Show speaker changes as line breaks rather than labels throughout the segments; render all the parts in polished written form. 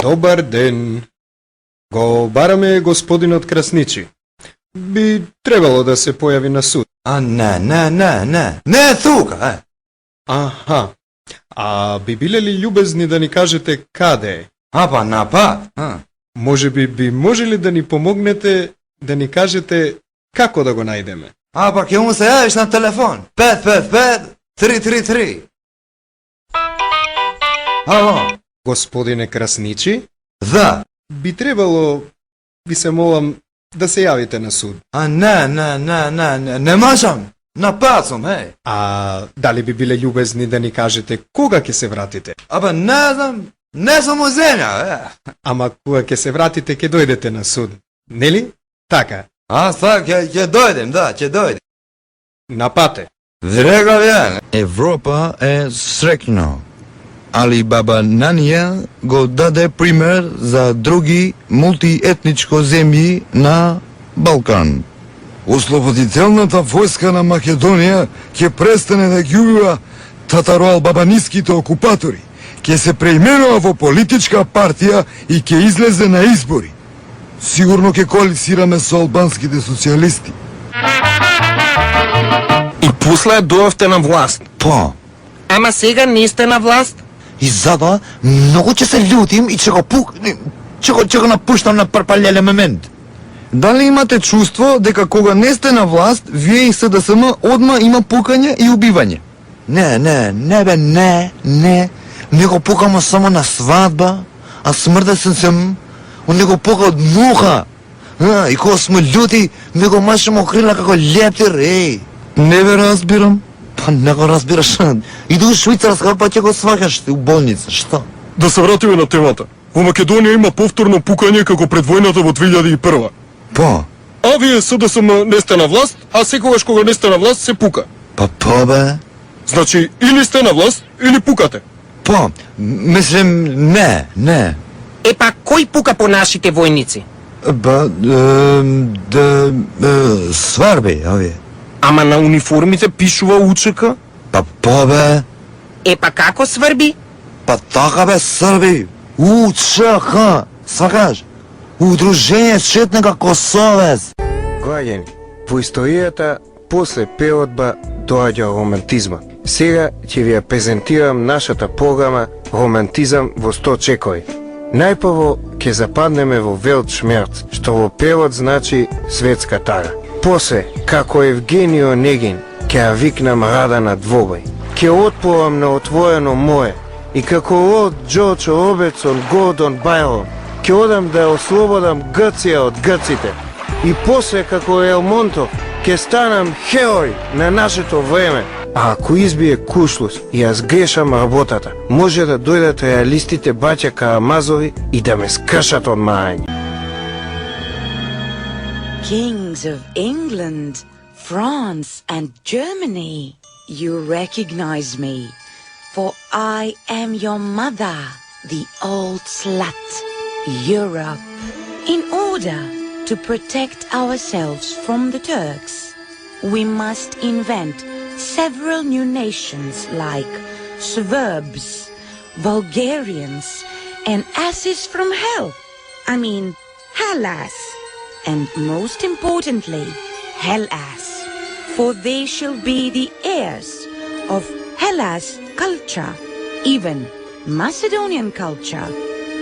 Добар ден. Го бараме господинот Красничи. Би требало да се појави на суд.
Не е тука, е.
Аха. А би биле ли љубезни да ни кажете каде е?
Апа, на пат.
Може би можели да ни помогнете да ни кажете како да го најдеме?
Апа, ќе му се јавиш на телефон. 555-333. Ало.
Господине Красничи,
Да.
би требало, ви се молам, да се јавите на суд.
Не можам. На пат сум, е.
А дали би биле љубезни да ни кажете кога ќе се вратите?
Апа, не знам. Не сум у земја, е.
Ама кога ќе се вратите, ќе дојдете на суд. Нели? Така.
Аз така, ќе дојдем, да, ќе дојдем.
На пате.
Зрека вјен.
Европа е среќна, али баба Нанија го даде пример за други мултиетничко земји на Балкан.
Ослободителната војска на Македонија ќе престане да ги убива татароалбаниските окупатори, ќе се преименува во политичка партија и ќе излезе на избори. Сигурно ќе коалицираме со албанските социјалисти.
И после дојавте на власт.
Па,
Ама сега не сте на власт?
и затоа многу ќе се љутим и ќе го напуштам на прпалеле момент.
Дали имате чувство дека кога не сте на власт, вие и СДСМ одма има пукање и убивање?
Не. Не го пукамо само на свадба, а смртесен сум, он не го пука од муха. И кога сме љути, ми го машемо крила како лептир, еј.
Не ве разбирам.
Па не го разбираш. Иди у Швајцарска, па ќе го сваќаш у болница, што?
Да се вратиме на темата. Во Македонија има повторно пукање како пред војната во 2001.
Па,
А вие СДСМ не сте на власт, а секогаш кога не сте на власт се пука.
па бе.
Значи, или сте на власт, или пукате.
Па, мислим, не.
Епа, кој пука по нашите војници?
Сварби, овие.
Ама на униформите пишува УЧК?
Па бе.
Епа, како сврби?
Па така бе, Срби. УЧК, свакаш? Удружение Четника Косовец.
Граѓани, во историјата после преодба доаѓа романтизмот. Сега ќе ви ја презентирам нашата програма Романтизам во 100 чекори. Најпрво ќе западнеме во Велтшмерц, што во превод значи светска тара. После, како Евгений Онегин, ќе ја викнам Рада на двобој. Ќе отплувам на отворено море и како Лорд Џорџ Робертсон Гордон Байрон ќе одам да ја ослободам Грција од грците. И после како Елмонтов ќе станам херој на нашето време. А ако избие Кушлус и ја сгрешам работата, може да дојдат реалистите баќа Карамазови и да ме скршат од мајање.
Kings of England, France and Germany, you recognize me, for I am your mother, the old slut, Europe. In order to protect ourselves from the Turks, we must invent several new nations like Serbs, Bulgarians, and asses from hell. I mean, Hellas. And most importantly, Hellas. For they shall be the heirs of Hellas culture, even Macedonian culture,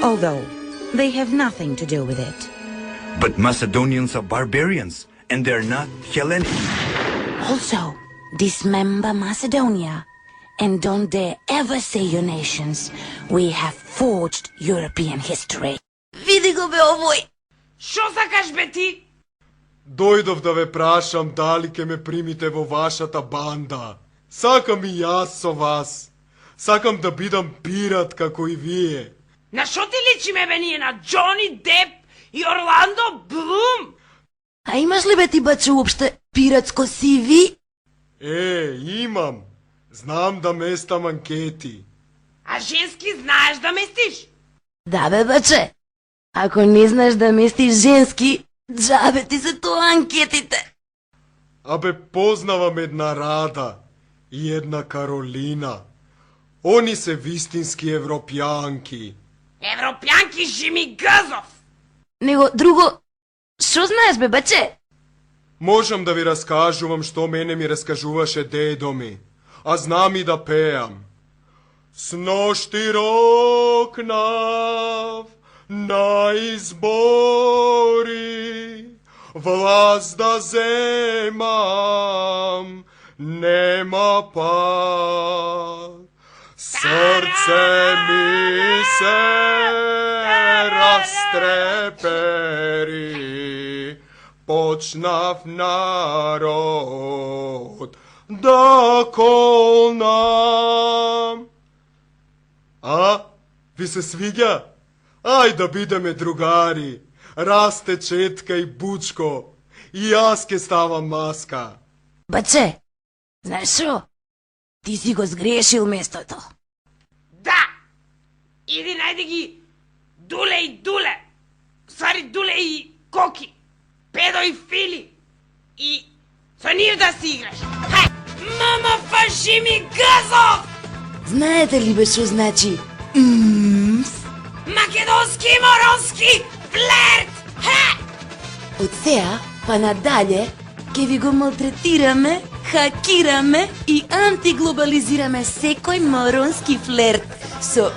although they have nothing to do with it.
But Macedonians are barbarians, and they're not Hellenic.
Also, dismember Macedonia, and don't dare ever say your nations. We have forged European history. Види го бе овој!
Шо сакаш бе ти?
Дојдов да ве прашам дали ќе ме примите во вашата банда. Сакам и јас со вас. Сакам да бидам пират како и вие.
На шо ти личиме бе ние, на Џони Деп и Орландо Блум?
А имаш ли бе ти баче уопште пиратско CV?
Имам. Знам да местам анкети.
А женски знаеш да местиш?
Да бе баче. Ако не знаеш да местиш женски, џабе ти се тоа анкетите.
Абе познавам една Рада и една Каролина. Они се вистински европјанки.
Европјанки Жими Гъзов.
Него друго, што знаеш бе, баче?
Можам да ви раскажувам што мене ми раскажуваше дедо ми, а знам и да пеам. Сношти рокнав на избори, власт да земам, нема пак. Срце ми се растрепери, почнав народ да колнам. А? Ви се свиѓа? Ај да бидеме другари. Расте Четка и Бучко. И јас ке ставам маска.
Баче, знаеш што? Ти си го сгрешил местото.
Да! Иди најди ги Дуле и Дуле. Свари Дуле и Коки. Педо и Фили. И со нив да си играш. Хај! Мама Жими Гъзов!
Знаете ли бе што значи?
Македонски и моронски флерт! Ха!
Од сеа па надалje ќе ви го малтретираме, хакираме и антиглобализираме секој моронски флерт со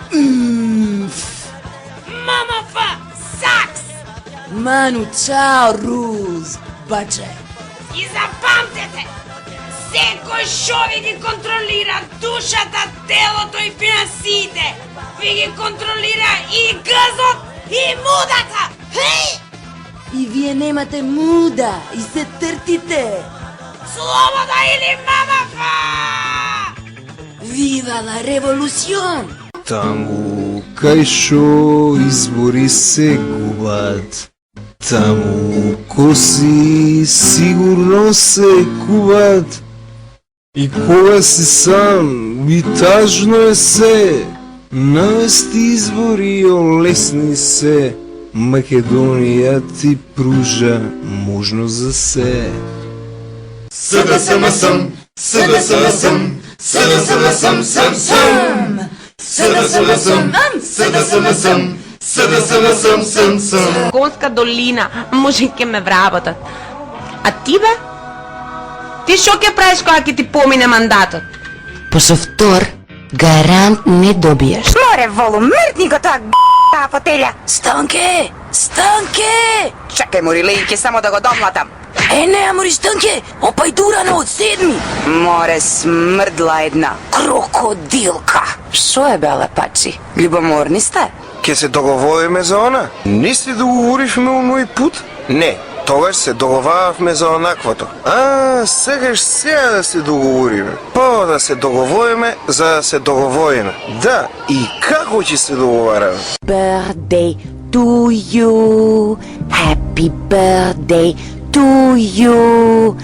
Мама Сакс!
Ману, чао, Руз, баче.
И запамтете! Секој шо ви ги контролира душата, телото и финансиите, ви ги контролира и гъзот и мудата! Хей!
И вие немате муда и се тртите.
Слобода или мамафа!
Вива ла револуцион!
Таму кај шо избори се губат, таму коси сигурно се куват. И кога си сам, и тажно е се, навести избори олесни се, Македонија ти пружа можност за се.
СДСМ, СДСМ, СДСМ, СДСМ, СДСМ.
Конска долина, може ќе ме вработат. А ти бе? Ти шо ќе правиш кога ќе ти помине мандатот?
По втор гарант не добиеш.
Море, Воло, мртни го тоа таа фотеља.
Станке! Станке!
Чакај, Мориле, ќе само да го домлатам.
Не, амори Станке, опај дурана од 7.
Море, смрдла една крокодилка. Шо е, бе, лепачи? Љубоморни сте?
Ке се договориме за она? Не се договоривме оној пут? Не, тогаш се договаравме за онаквото. А, сегаш сега да се договориме. Прво да се договориме, за да се договориме. Да, и како ќе се договараме?
Birthday to you. Happy birthday to you.